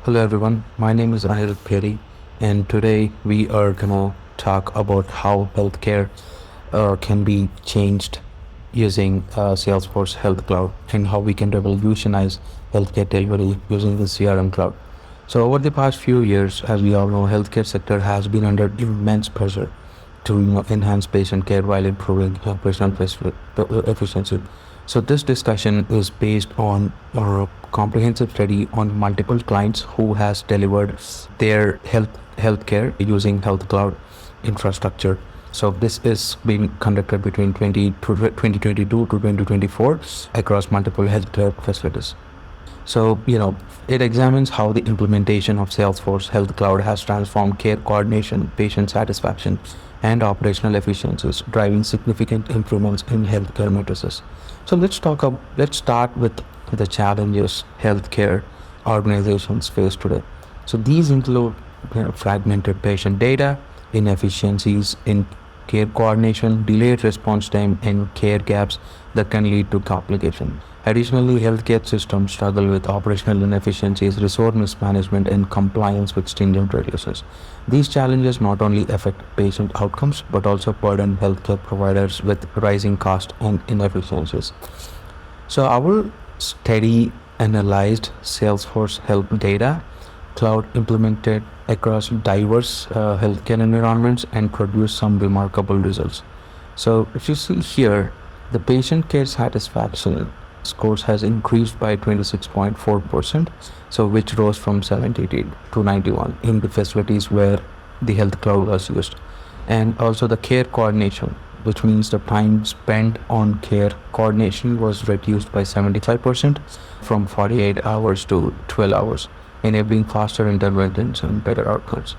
Hello everyone, my name is Anirudh Peri, and today we are gonna talk about how healthcare can be changed using Salesforce Health Cloud and how we can revolutionize healthcare delivery using the CRM cloud. So over the past few years, as we all know, healthcare sector has been under immense pressure to enhance patient care while improving operational efficiency. So this discussion is based on a comprehensive study on multiple clients who has delivered their healthcare using health cloud infrastructure. So this is being conducted between 2022 to 2024 across multiple healthcare facilities. So, it examines how the implementation of Salesforce Health Cloud has transformed care coordination, patient satisfaction, and operational efficiencies, driving significant improvements in healthcare matrices. So let's start with the challenges healthcare organizations face today. So these include fragmented patient data, inefficiencies in care coordination, delayed response time, and care gaps that can lead to complication. Additionally, healthcare systems struggle with operational inefficiencies, resource mismanagement, and compliance with stringent regulations. These challenges not only affect patient outcomes but also burden healthcare providers with rising costs and inefficiencies. So, our study analyzed Salesforce Health data cloud implemented across diverse healthcare environments and produced some remarkable results. So, if you see here, the patient care satisfaction scores has increased by 26.4%, so which rose from 78 to 91 in the facilities where the health cloud was used. And also the care coordination, which means the time spent on care coordination was reduced by 75% from 48 hours to 12 hours, enabling faster interventions and better outcomes.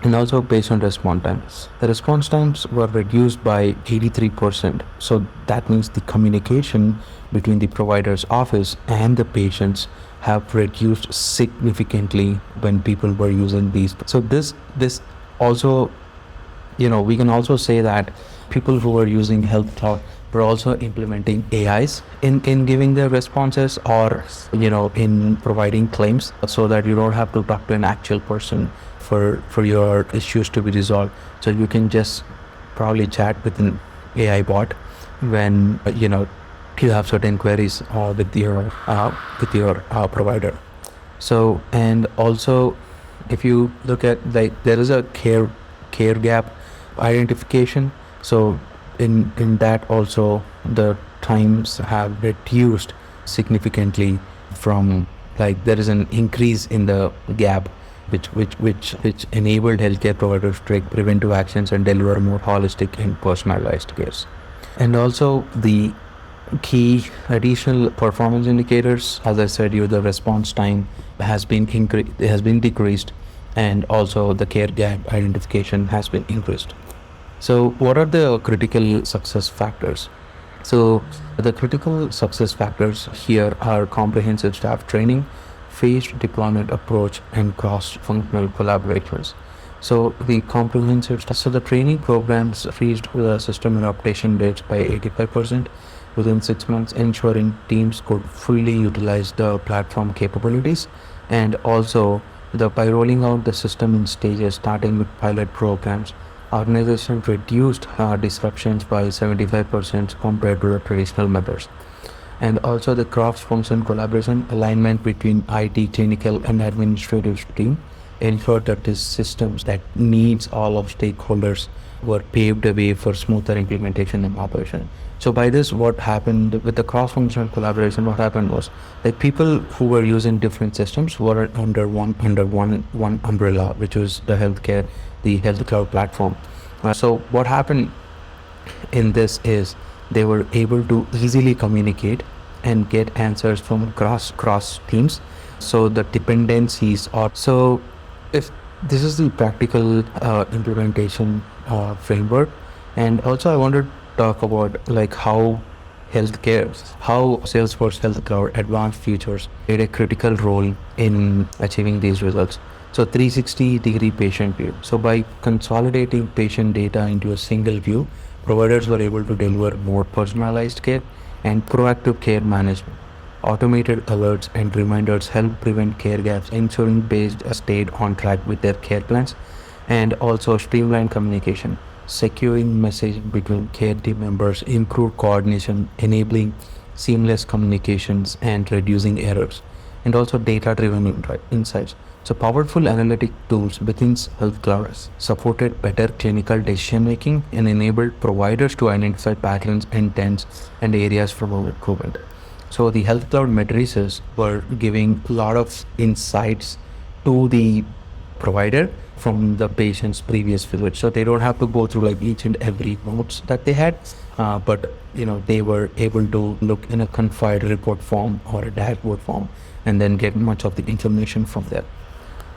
And also patient response times. The response times were reduced by 83%. So that means the communication between the provider's office and the patients have reduced significantly when people were using these. So this also, we can also say that people who are using Health Cloud were also implementing AIs in giving their responses or, in providing claims so that you don't have to talk to an actual person for your issues to be resolved. So you can just probably chat with an AI bot when you have certain queries with your provider. So, and also if you look at there is a care gap identification. So in that also the times have reduced significantly from there is an increase in the gap which enabled healthcare providers to take preventive actions and deliver more holistic and personalized care. And also the key additional performance indicators, as I said, the response time has been decreased, and also the care gap identification has been increased. So what are the critical success factors? So the critical success factors here are comprehensive staff training, phased deployment approach, and cross-functional collaborations. So the the training programs freezed the system adaptation rates by 85% within 6 months, ensuring teams could fully utilize the platform capabilities. And also by rolling out the system in stages, starting with pilot programs, organizations reduced disruptions by 75% compared to the traditional methods. And also the cross-function collaboration alignment between IT, clinical, and administrative team ensured that the systems that needs all of stakeholders were paved the way for smoother implementation and operation. So by this, what happened with the cross-functional collaboration, what happened was that people who were using different systems were under one umbrella, which was the health cloud platform. So what happened in this is they were able to easily communicate and get answers from cross teams. So the dependencies are so if this is the practical implementation framework. And also I wanted to talk about how Salesforce Health Cloud advanced features played a critical role in achieving these results. So 360-degree patient view. So by consolidating patient data into a single view, providers were able to deliver more personalized care and proactive care management. Automated alerts and reminders help prevent care gaps, ensuring based stayed on track with their care plans, and also streamline communication, securing messaging between care team members, improve coordination, enabling seamless communications, and reducing errors, and also data-driven insights. So powerful analytic tools within Health Cloud supported better clinical decision making and enabled providers to identify patterns, intents, and areas for improvement. So the Health Cloud matrices were giving a lot of insights to the provider from the patient's previous visit. So they don't have to go through like each and every notes that they had, but they were able to look in a confide report form or a dashboard form and then get much of the information from there.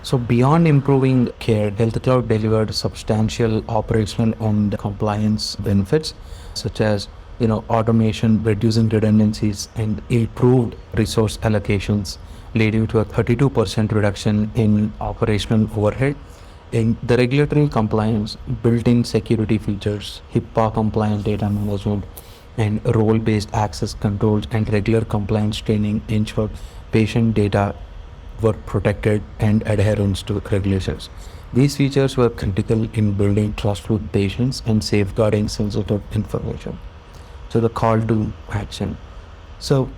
So beyond improving care, Health Cloud delivered substantial operational and compliance benefits, such as automation, reducing redundancies, and improved resource allocations, leading to a 32% reduction in operational overhead. In the regulatory compliance, built-in security features, HIPAA compliant data management, and role-based access controls and regular compliance training ensure patient data were protected and adherence to regulations. These features were critical in building trust with patients and safeguarding sensitive information. So the call to action. So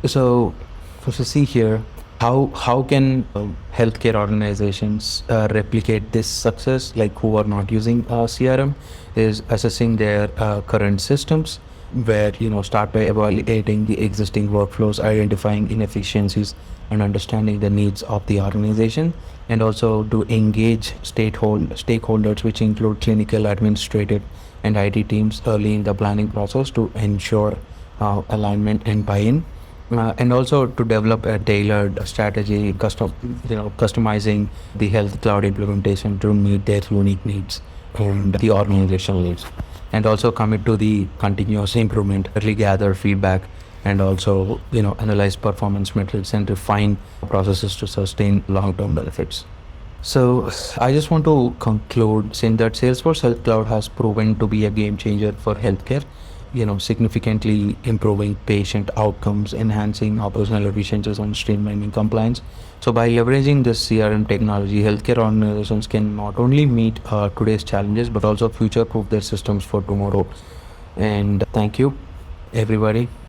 to see here, how can healthcare organizations replicate this success, like who are not using CRM, is assessing their current systems, where start by evaluating the existing workflows, identifying inefficiencies, and understanding the needs of the organization, and also to engage stakeholders, which include clinical, administrative, and IT teams early in the planning process to ensure alignment and buy-in, and also to develop a tailored strategy, customizing the health cloud implementation to meet their unique needs and the organizational needs, and also commit to the continuous improvement, early gather feedback, and also analyze performance metrics and refine processes to sustain long-term benefits. So I just want to conclude saying that Salesforce Health Cloud has proven to be a game changer for healthcare, significantly improving patient outcomes, enhancing operational efficiencies, and streamlining compliance. So by leveraging this CRM technology, healthcare organizations can not only meet today's challenges, but also future-proof their systems for tomorrow. And thank you, everybody.